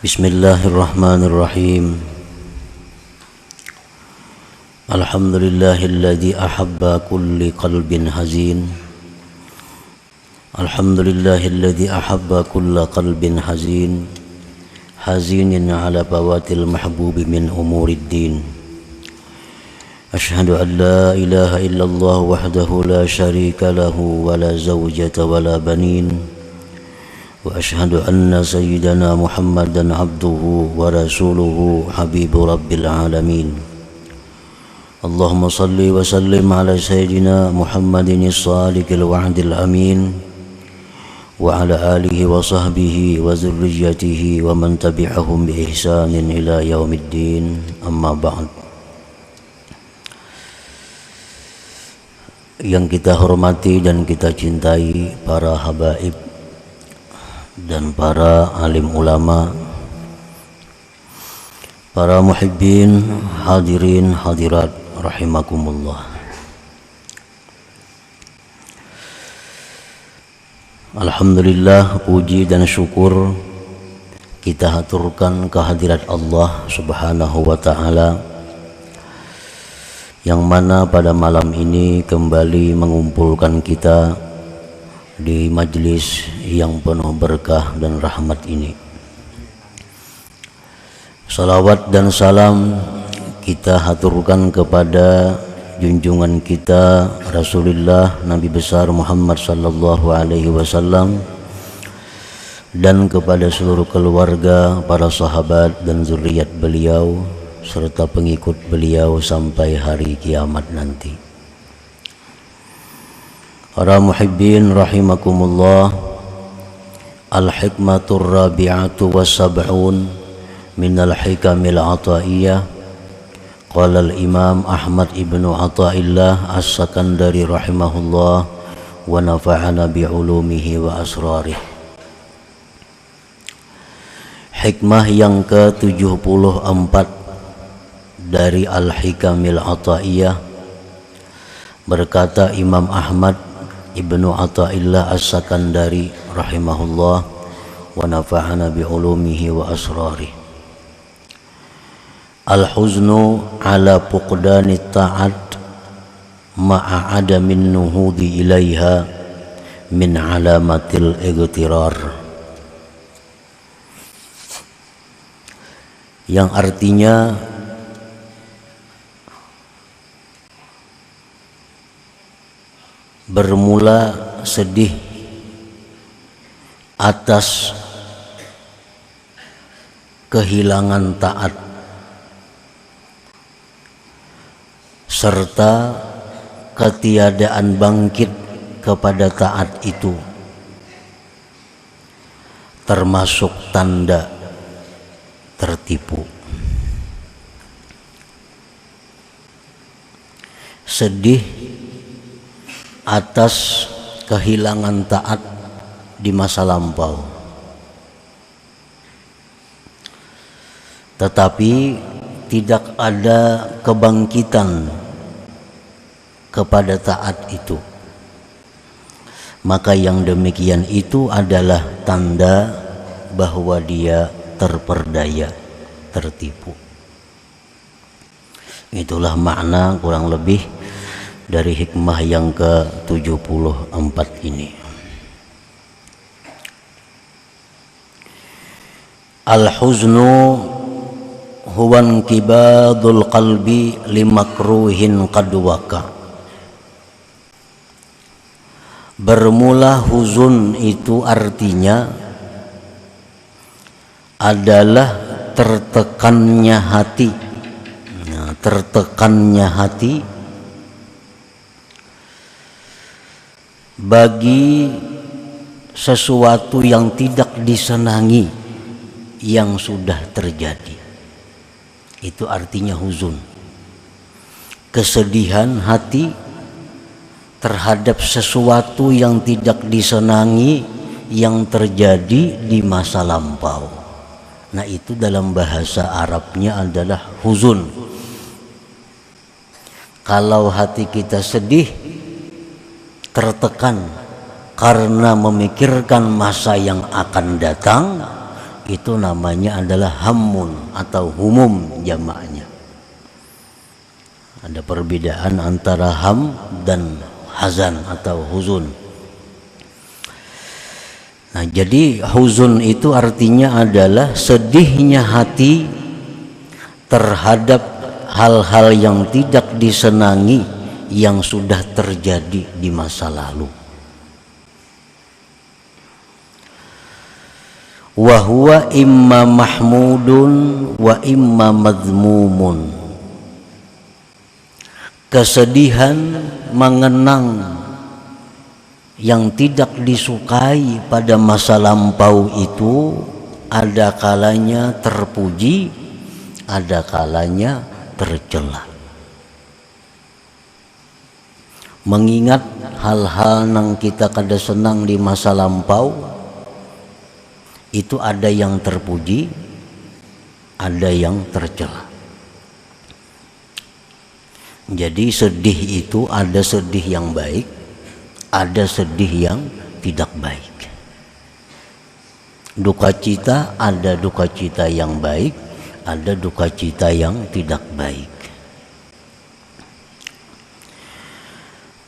Bismillahirrahmanirrahim. Alhamdulillahilladzi ahabba kulli qalbin hazin. Alhamdulillahilladzi ahabba kulla qalbin hazin. Hazinin ala bawatil mahbubi min umurid din. Ashhadu an la ilaha illallah wahdahu la syarika lahu wa la zawjata wa la banin. Wa ashhadu anna sayyidana Muhammadan abduhu wa rasuluhu habibu rabbil alamin. Allahumma salli wa sallim ala sayyidina Muhammadin as-sadiqil wa'dil amin wa ala alihi wa sahbihi wa zurriyyatihi wa man tabi'ahum bi ihsanin ila yaumiddin. Amma ba'd. Yang kita hormati dan kita cintai para habaib dan para alim ulama, para muhibbin, hadirin, hadirat rahimakumullah. Alhamdulillah, puji dan syukur kita haturkan kehadirat Allah Subhanahu wa ta'ala, yang mana pada malam ini kembali mengumpulkan kita di majlis yang penuh berkah dan rahmat ini. Salawat dan salam kita haturkan kepada junjungan kita Rasulullah Nabi besar Muhammad sallallahu alaihi wasallam, dan kepada seluruh keluarga, para sahabat dan zuriat beliau serta pengikut beliau sampai hari kiamat nanti. Para muhibbin rahimakumullah, al-hikmatur rabi'atu wa sab'un minal hikamil ataiyah. Qala al-imam Ahmad ibnu Athaillah as-Sakandari rahimahullah wa nafa'ana bi'ulumihi wa asrarih. Hikmah yang ke-74 dari al-hikamil ataiyah, berkata Imam Ahmad Ibnu Athaillah as-Sakandari rahimahullah wa nafa'ana bi'ulumihi wa asrarih. Al-huznu ala fuqdani ta'at ma'a adamin nuhudi ilaiha min alamatil igtirar. Yang artinya bermula sedih atas kehilangan taat serta ketiadaan bangkit kepada taat itu, termasuk tanda tertipu. Sedih atas kehilangan taat di masa lampau, tetapi tidak ada kebangkitan kepada taat itu. Maka yang demikian itu adalah tanda bahwa dia terperdaya, tertipu. Itulah makna kurang lebih dari hikmah yang ke-74 ini. Al-huznu huwa inkibadul qalbi limakruhin qad waqa. Bermula huzun itu artinya adalah tertekannya hati. Tertekannya hati bagi sesuatu yang tidak disenangi yang sudah terjadi. Itu artinya huzun. Kesedihan hati terhadap sesuatu yang tidak disenangi yang terjadi di masa lampau. Nah, itu dalam bahasa Arabnya adalah huzun. Kalau hati kita sedih, tertekan karena memikirkan masa yang akan datang, itu namanya adalah hammun atau humum jamaknya. Ada perbedaan antara ham dan hazan atau huzun. Nah, jadi huzun itu artinya adalah sedihnya hati terhadap hal-hal yang tidak disenangi yang sudah terjadi di masa lalu. Wa huwa imma mahmudun wa imma madhmumun. Kesedihan mengenang yang tidak disukai pada masa lampau itu ada kalanya terpuji, ada kalanya tercela. Mengingat hal-hal yang kita kada senang di masa lampau itu ada yang terpuji, ada yang tercela. Jadi sedih itu ada sedih yang baik, ada sedih yang tidak baik. Duka cita ada duka cita yang baik, ada duka cita yang tidak baik.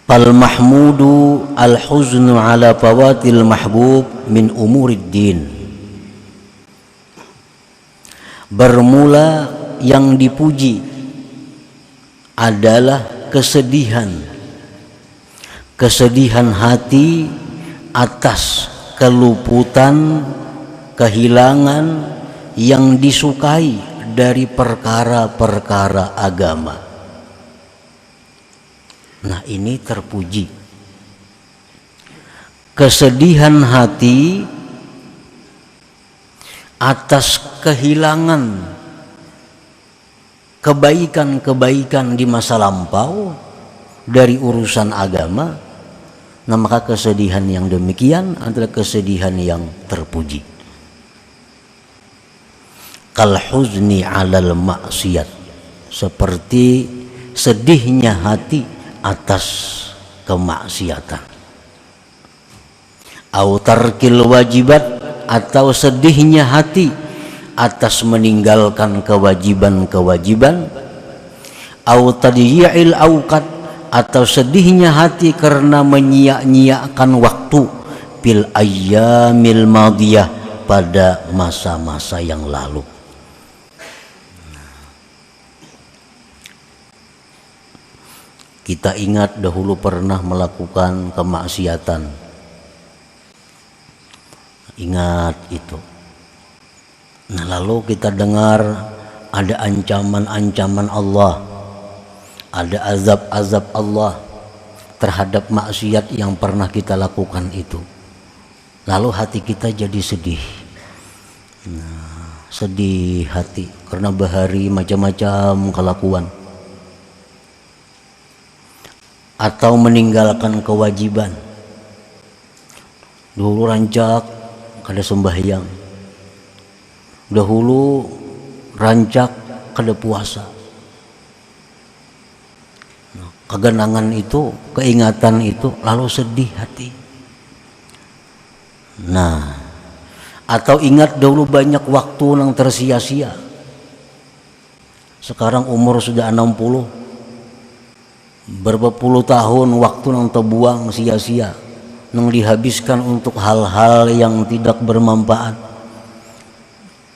Fal mahmudu al huznu ala fawatil mahbub min umurid din. Bermula yang dipuji adalah kesedihan hati atas keluputan, kehilangan yang disukai dari perkara-perkara agama. Nah, ini terpuji. Kesedihan hati atas kehilangan kebaikan-kebaikan di masa lampau dari urusan agama. Nah, maka kesedihan yang demikian adalah kesedihan yang terpuji. Kal huzni 'alal maksiyat, seperti sedihnya hati atas kemaksiatan. Au tarkil wajibat, atau sedihnya hati atas meninggalkan kewajiban-kewajiban. Au tadyi'il auqat, atau sedihnya hati karena menyia-nyiakan waktu bil ayyamil madiyah, pada masa-masa yang lalu. Kita ingat dahulu pernah melakukan kemaksiatan. Ingat itu. Nah, lalu kita dengar ada ancaman-ancaman Allah, ada azab-azab Allah terhadap maksiat yang pernah kita lakukan itu. Lalu hati kita jadi sedih. Nah, sedih hati karena bahari macam-macam kelakuan. Atau meninggalkan kewajiban. Dulu rancak kada sembahyang. Dahulu rancak kada puasa. Nah, kegenangan itu, keingatan itu, lalu sedih hati. Nah, atau ingat dahulu banyak waktu yang tersia-sia. Sekarang umur sudah 60. Berapa puluh tahun waktu yang terbuang sia-sia, yang dihabiskan untuk hal-hal yang tidak bermanfaat.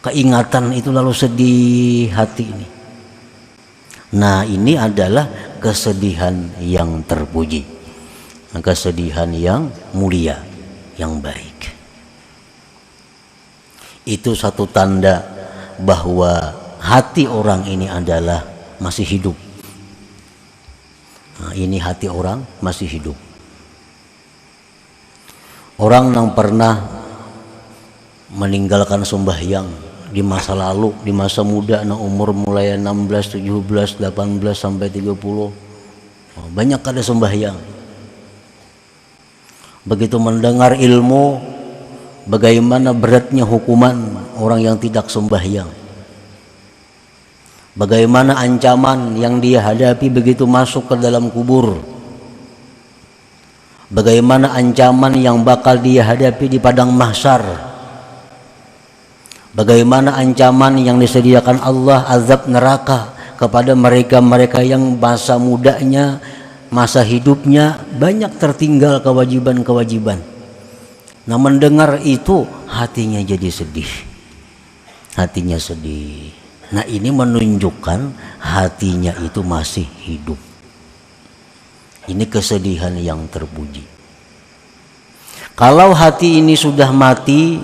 Keingatan itu lalu sedih hati ini. Nah, ini adalah kesedihan yang terpuji, kesedihan yang mulia, yang baik. Itu satu tanda bahwa hati orang ini adalah masih hidup. Nah, ini hati orang masih hidup. Orang yang pernah meninggalkan sembahyang di masa lalu, di masa muda, nah umur mulai 16, 17, 18 sampai 30, banyak ada sembahyang. Begitu mendengar ilmu, bagaimana beratnya hukuman orang yang tidak sembahyang. Bagaimana ancaman yang dia hadapi begitu masuk ke dalam kubur. Bagaimana ancaman yang bakal dia hadapi di padang mahsyar. Bagaimana ancaman yang disediakan Allah, azab neraka kepada mereka-mereka yang masa mudanya, masa hidupnya banyak tertinggal kewajiban-kewajiban. Nah, mendengar itu hatinya jadi sedih. Hatinya sedih. Nah, ini menunjukkan hatinya itu masih hidup. Ini kesedihan yang terpuji. Kalau hati ini sudah mati,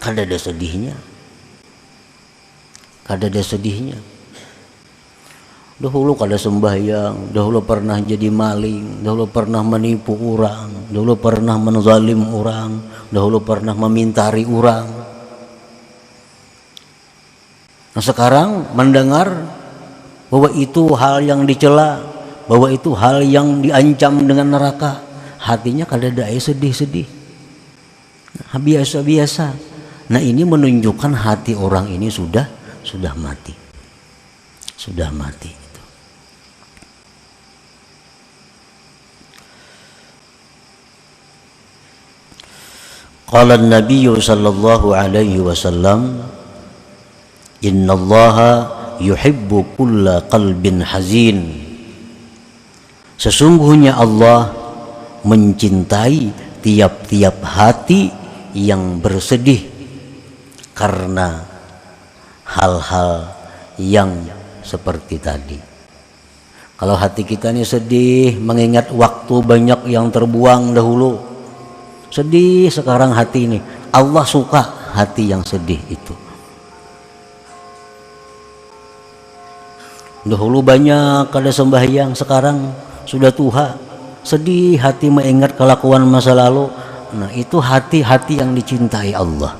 kada ada sedihnya. Kada ada sedihnya. Dahulu kada sembahyang, dahulu pernah jadi maling, dahulu pernah menipu orang, dahulu pernah menzalim orang, dahulu pernah memintari orang. Nah, sekarang mendengar bahwa itu hal yang dicela, bahwa itu hal yang diancam dengan neraka, hatinya kada ada sedih-sedih. Nah, biasa-biasa. Nah, ini menunjukkan hati orang ini sudah mati. Sudah mati. Qala an-nabiy sallallahu alaihi wasallam, innallaha yuhibbu kulla qalbin hazin. Sesungguhnya Allah mencintai tiap-tiap hati yang bersedih karena hal-hal yang seperti tadi. Kalau hati kita ini sedih mengingat waktu banyak yang terbuang dahulu, sedih sekarang hati ini, Allah suka hati yang sedih itu. Dahulu banyak kada sembahyang, sekarang sudah tua, sedih hati mengingat kelakuan masa lalu. Nah, itu hati-hati yang dicintai Allah.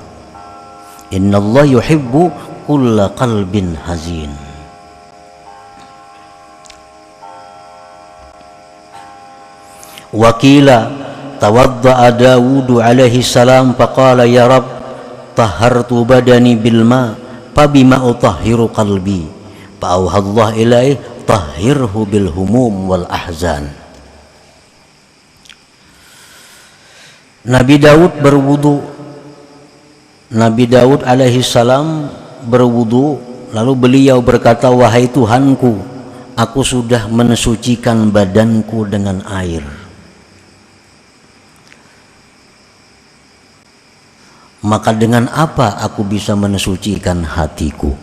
Innallaha yuhibbu kulla qalbin hazin. Wakila tawadda'a Dawud alaihi salam faqala ya Rabb tahartu badani bil ma fabima utahhiru qalbi fa'auhallah ilaih tahhirhu bil humum wal ahzan. Nabi Daud berwudu. Nabi Daud alaihi salam berwudu, lalu beliau berkata, wahai Tuhanku, aku sudah mensucikan badanku dengan air. Maka dengan apa aku bisa mensucikan hatiku?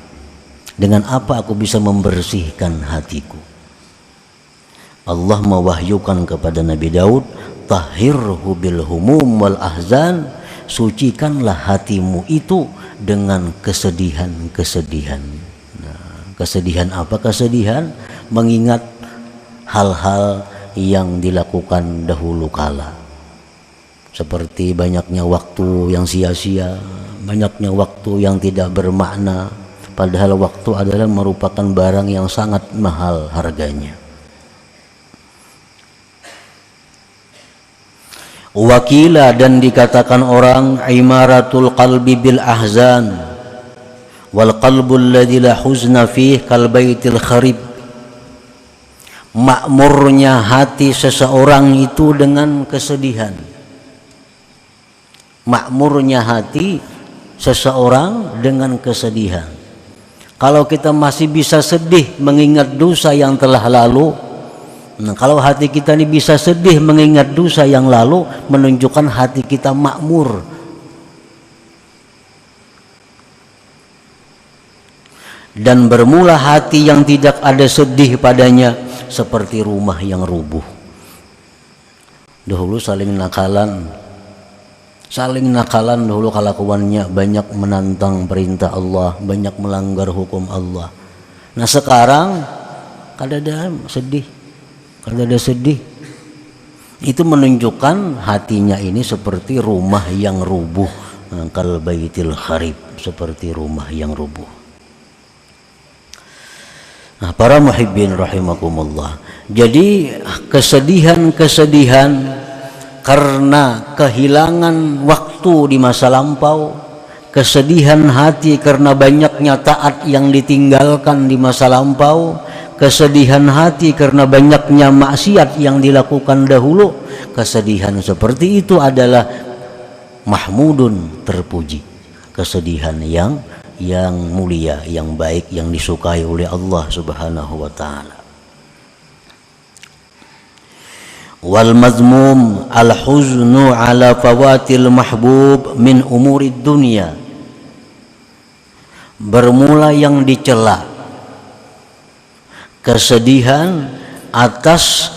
Dengan apa aku bisa membersihkan hatiku? Allah mewahyukan kepada Nabi Daud, tahhirhu bil humum wal ahzan, sucikanlah hatimu itu dengan kesedihan-kesedihan. Nah, kesedihan apa? Kesedihan mengingat hal-hal yang dilakukan dahulu kala. Seperti banyaknya waktu yang sia-sia, banyaknya waktu yang tidak bermakna, padahal waktu adalah merupakan barang yang sangat mahal harganya. Wakila, dan dikatakan orang, imaratul qalbi bil ahzan wal qalbul ladzi la huzna fih kal baitil kharib. Makmurnya hati seseorang itu dengan kesedihan. Makmurnya hati seseorang dengan kesedihan. Kalau kita masih bisa sedih mengingat dosa yang telah lalu, nah, kalau hati kita ini bisa sedih mengingat dosa yang lalu, menunjukkan hati kita makmur. Dan bermula hati yang tidak ada sedih padanya seperti rumah yang rubuh. Dahulu saling nakalan dahulu kelakuannya, banyak menantang perintah Allah, banyak melanggar hukum Allah. Nah, sekarang kada ada sedih. Itu menunjukkan hatinya ini seperti rumah yang rubuh, kal baitil kharib, seperti rumah yang rubuh. Nah, para muhibbin rahimakumullah, jadi kesedihan karena kehilangan waktu di masa lampau, kesedihan hati karena banyaknya taat yang ditinggalkan di masa lampau, kesedihan hati karena banyaknya maksiat yang dilakukan dahulu. Kesedihan seperti itu adalah mahmudun, terpuji. kesedihan yang mulia, yang baik, yang disukai oleh Allah Subhanahu wa taala. Wal mazmum al huznu ala fawatil mahbub min umurid dunya. Bermula yang dicela, kesedihan atas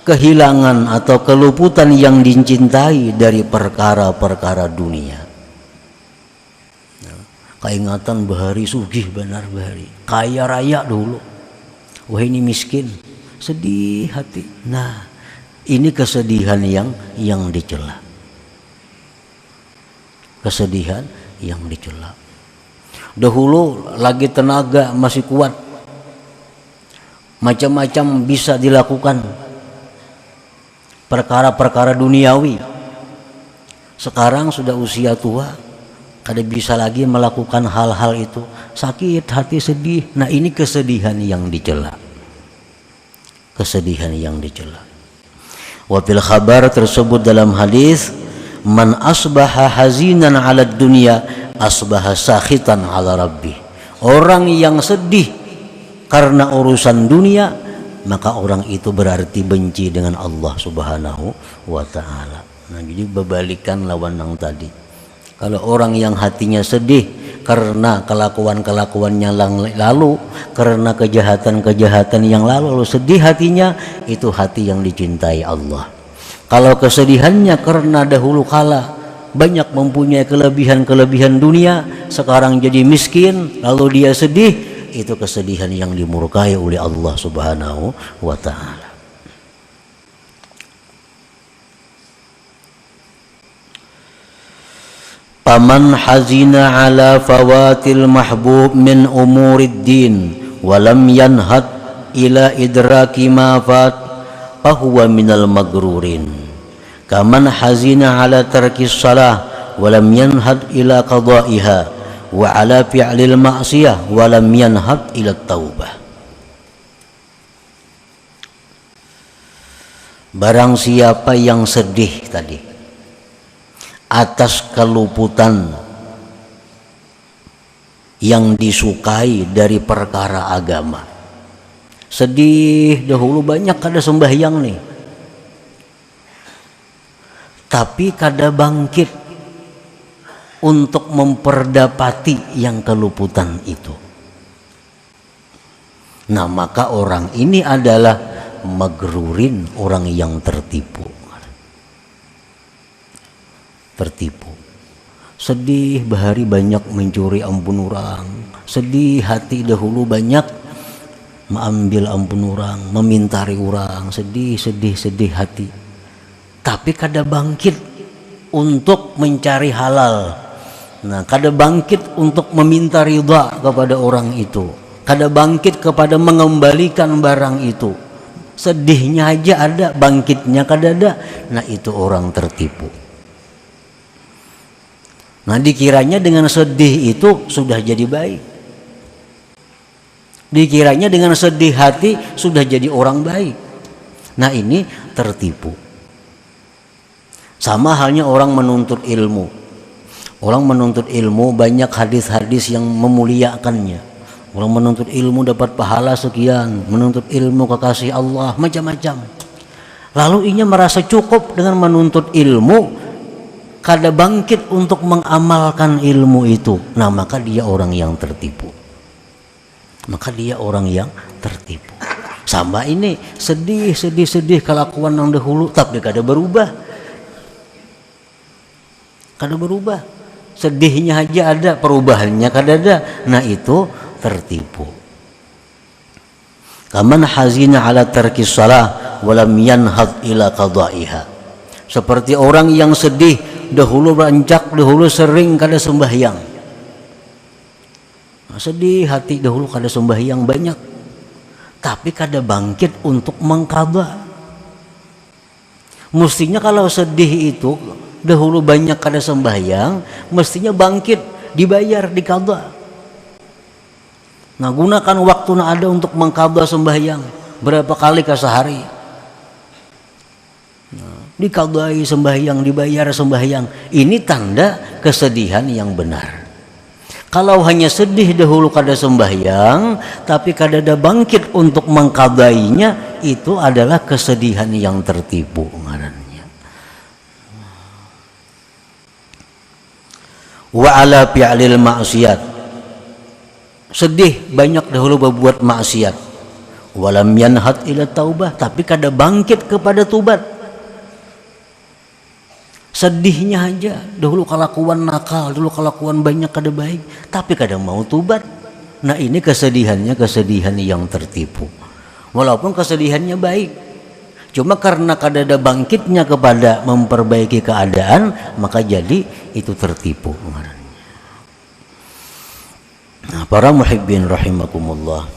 kehilangan atau keluputan yang dicintai dari perkara-perkara dunia. Keingatan bahari sugih benar bahari, kaya raya dulu, wah ini miskin, sedih hati. Nah, ini kesedihan yang dicela, kesedihan yang dicela. Dahulu lagi tenaga masih kuat, macam-macam bisa dilakukan perkara-perkara duniawi. Sekarang sudah usia tua, kada bisa lagi melakukan hal-hal itu, sakit hati, sedih. Nah, ini kesedihan yang dicela, kesedihan yang dicela. Wa fil khabar tersebut dalam hadis, man asbaha hazinan 'ala dunya asbaha sakhitan 'ala rabbih. Orang yang sedih karena urusan dunia, maka orang itu berarti benci dengan Allah Subhanahu wa taala. Nah, jadi berbalikan lawan yang tadi. Kalau orang yang hatinya sedih karena kelakuan-kelakuan yang lalu, karena kejahatan-kejahatan yang lalu sedih hatinya, itu hati yang dicintai Allah. Kalau kesedihannya karena dahulu kala banyak mempunyai kelebihan-kelebihan dunia, sekarang jadi miskin, lalu dia sedih, itu kesedihan yang dimurkai oleh Allah Subhanahu wa taala. Paman hazina ala fawatil mahbub min umurid din wa lam yanhad ila idraki ma fat fahuwa minal magrurin. Kaman hazina ala tarkis salah wa lam yanhad ila qada'iha wa ala fi'lil ma'siyah wa lam yanhad ila taubah. Barang siapa yang sedih tadi atas keluputan yang disukai dari perkara agama, sedih dahulu banyak kada sembahyang nih, tapi kada bangkit untuk memperdapati yang keluputan itu. Nah, maka orang ini adalah magrurin, orang yang tertipu. Tertipu. Sedih bahari banyak mencuri ampun orang, sedih hati dahulu banyak mengambil ampun orang, memintari orang, sedih hati, tapi kada bangkit untuk mencari halal. Nah, kada bangkit untuk meminta ridha kepada orang itu, kada bangkit kepada mengembalikan barang itu. Sedihnya aja ada, bangkitnya kada ada. Nah, itu orang tertipu. Nah, dikiranya dengan sedih itu sudah jadi baik, dikiranya dengan sedih hati sudah jadi orang baik. Nah, ini tertipu. Sama halnya orang menuntut ilmu. Orang menuntut ilmu banyak hadis-hadis yang memuliakannya. Orang menuntut ilmu dapat pahala sekian, menuntut ilmu kekasih Allah, macam-macam. Lalu ia merasa cukup dengan menuntut ilmu, kada bangkit untuk mengamalkan ilmu itu. Nah, maka dia orang yang tertipu. Maka dia orang yang tertipu. Sama ini, sedih kelakuan yang dahulu, tapi kada berubah. Kada berubah. Sedihnya aja ada, perubahannya kada ada. Nah, itu tertipu. Kaman hazina ala tarkis salah walam yanhad ila qada'iha. Seperti orang yang sedih dahulu beranjak, dahulu sering kada sembahyang. Nah, sedih hati dahulu kada sembahyang banyak, tapi kada bangkit untuk mengqadha. Mestinya kalau sedih itu dahulu banyak kada sembahyang, mestinya bangkit, dibayar, diqadha. Nah, gunakan waktu na ada untuk mengqadha sembahyang berapa kali ke sehari. Nah, Dikadai sembahyang, dibayar sembahyang. Ini tanda kesedihan yang benar. Kalau hanya sedih dahulu kada sembahyang, tapi kada ada bangkit untuk mengkadainya, itu adalah kesedihan yang tertipu ngarannya. Wa ala fi'lil maksiat. Sedih banyak dahulu berbuat maksiat. Walam yanhat ila taubah, tapi kada bangkit kepada tubat. Sedihnya aja, dahulu kelakuan nakal, dulu kelakuan banyak kada baik, tapi kadang mau tubat. Nah ini kesedihannya kesedihan yang tertipu. Walaupun kesedihannya baik, cuma karena kada ada bangkitnya kepada memperbaiki keadaan, maka jadi itu tertipu. Nah, para muhibbin rahimakumullah.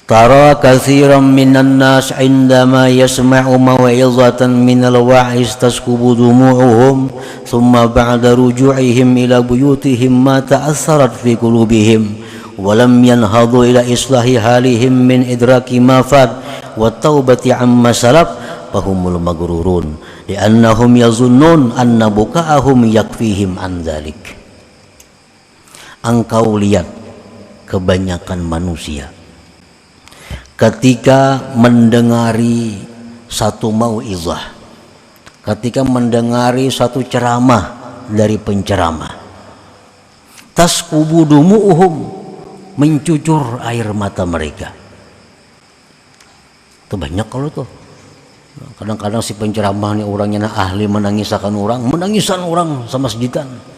Tara katsiran minan nas 'indama yasma'u maw'izatan minal wa'iz taskubu dumu'uhum thumma ba'da ruju'ihim ila buyutihim ma ta'assarat fi qulubihim wa lam yanhadu ila islahi halihim min idraki ma fat wa taubati amma salaf fahumul maghrurun li'annahum yazunnun anna buka'ahum yakfihim an dzalik. Engkau lihat kebanyakan manusia ketika mendengari satu mau'izah, ketika mendengari satu ceramah dari penceramah, taskubu dumu'uhum, mencucur air mata mereka. Itu banyak kalau tuh. Kadang-kadang si penceramah ini orangnya ahli menangisakan orang sama sejitan.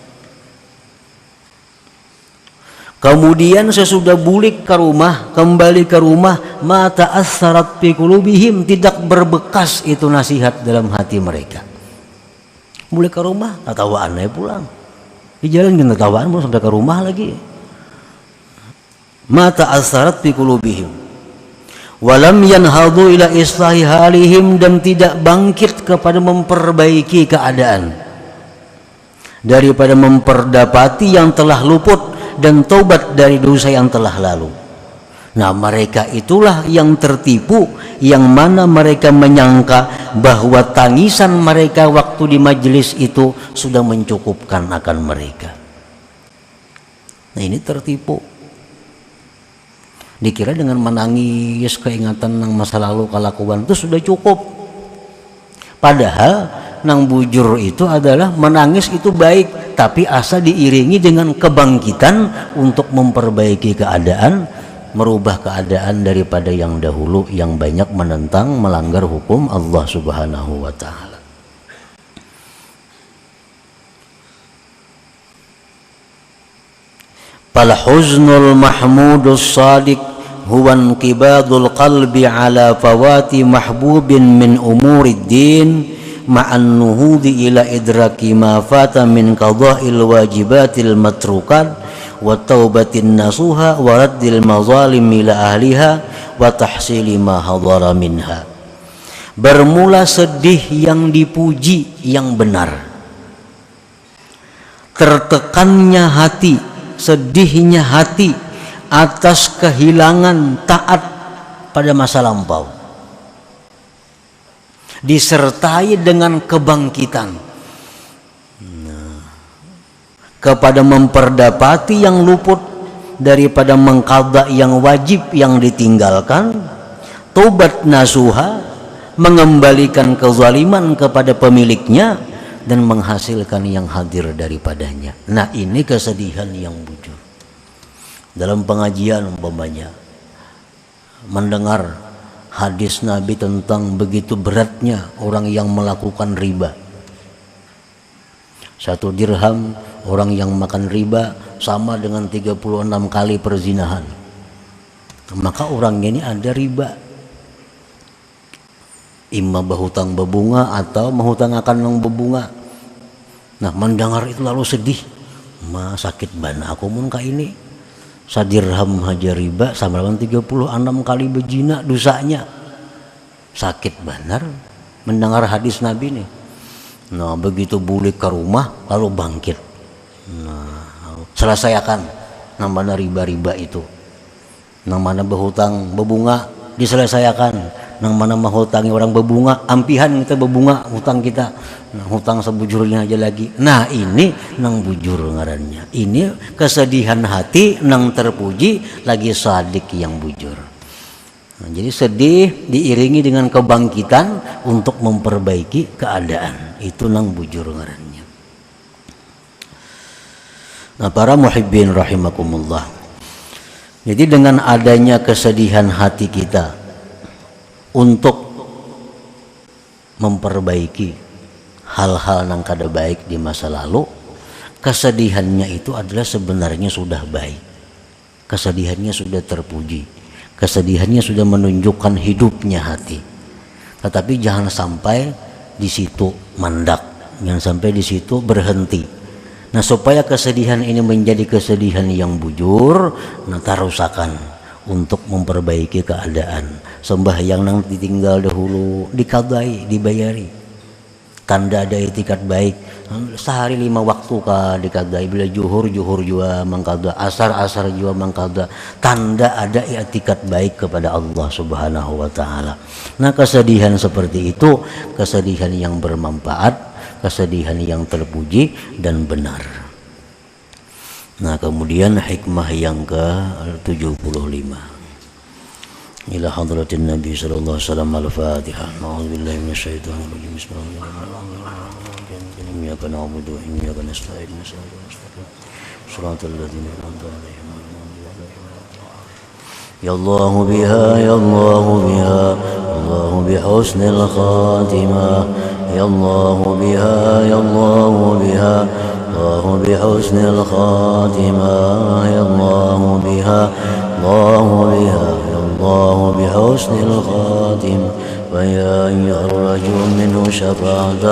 Kemudian sesudah bulik ke rumah, kembali ke rumah, mata assarat fi qulubihim, tidak berbekas itu nasihat dalam hati mereka. Bulik ke rumah, tatawaan aja pulang. Di jalan kita tatawaan mau sampai ke rumah lagi. Mata assarat fi qulubihim. Walam yanhadu ila islahi halihim, dan tidak bangkit kepada memperbaiki keadaan. Daripada memperdapati yang telah luput dan taubat dari dosa yang telah lalu. Nah mereka itulah yang tertipu, yang mana mereka menyangka bahwa tangisan mereka waktu di majelis itu sudah mencukupkan akan mereka. Nah ini tertipu. Dikira dengan menangis keingatan yang masa lalu kelakuan itu sudah cukup. Padahal nang bujur itu adalah menangis itu baik, tapi asa diiringi dengan kebangkitan untuk memperbaiki keadaan, merubah keadaan daripada yang dahulu yang banyak menentang, melanggar hukum Allah Subhanahu wa taala. Fal huznul mahmudus sadiq huwa inqibadul qalbi ala fawati mahbubin min umurid din ma'an nuhudi ila idraki ma fata min qada'il wajibatil matrukat wa taubatin nasuha wa raddil mazalim ila ahliha wa tahsili ma hadara minha. Bermula sedih yang dipuji yang benar, tertekannya hati, sedihnya hati atas kehilangan taat pada masa lampau, disertai dengan kebangkitan kepada memperdapati yang luput, daripada mengqadha yang wajib yang ditinggalkan, taubat nasuha, mengembalikan kezaliman kepada pemiliknya dan menghasilkan yang hadir daripadanya. Nah ini kesedihan yang bujur. Dalam pengajian umpamanya mendengar hadis Nabi tentang begitu beratnya orang yang melakukan riba. 1 dirham orang yang makan riba sama dengan 36 kali perzinahan. Maka orang ini ada riba. Imma berhutang berbunga atau menghutang akan yang berbunga. Nah mendengar itu lalu sedih. Ma sakit bana aku mun ka ini. 1 dirham haja riba sama dengan 36 kali berzina dosanya. Sakit benar mendengar hadis Nabi nih. Nah begitu bulik ke rumah lalu bangkit. Nah selesaikan namanya riba-riba itu. Namanya berhutang berbunga diselesaikan. nang mana mah hutangi orang bebunga, ampihan kita bebunga hutang kita, nah, hutang sebujurnya aja lagi. Nah ini nang bujur ngarannya, ini kesedihan hati nang terpuji lagi sadik yang bujur. Nah, jadi sedih diiringi dengan kebangkitan untuk memperbaiki keadaan, itu nang bujur ngarannya. Nah para muhibbin rahimakumullah, jadi dengan adanya kesedihan hati kita untuk memperbaiki hal-hal yang kada baik di masa lalu, kesedihannya itu adalah sebenarnya sudah baik, kesedihannya sudah terpuji, kesedihannya sudah menunjukkan hidupnya hati. Tetapi jangan sampai di situ mandak, jangan sampai di situ berhenti. Nah supaya kesedihan ini menjadi kesedihan yang bujur, nah tarusakan untuk memperbaiki keadaan. Sembahyang nang ditinggal dahulu dikadai, dibayari. Tanda ada itikat baik. Sehari 5 waktu ka dikadai, bila juhur juga mangkada, asar juga mangkada. Tanda ada itikat baik kepada Allah Subhanahu wa taala. Nah, kesedihan seperti itu kesedihan yang bermanfaat, kesedihan yang terpuji dan benar. Nah kemudian hikmah yang ke-75 ila hadratin Nabi sallallahu alaihi wasallam al-Fatihah. A'udzubillahi minasyaitonir rajim. Bismillahirrahmanirrahim. Iyyaka na'budu wa iyyaka nasta'in. Shiratal ladzina an'amta 'alaihim. Ya Allah biha ya Allah biha Allah bihusnil khatimah. Ya Allah biha ya Allah biha الله بحسن الخاتمة. يا الله بها الله بها يا الله بحسن الخاتمة. ويا أيها الرجل منه شفاعة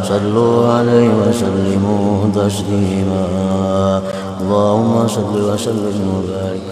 صلوا عليه وسلموا تسليما. اللهم صل وسلم وبارك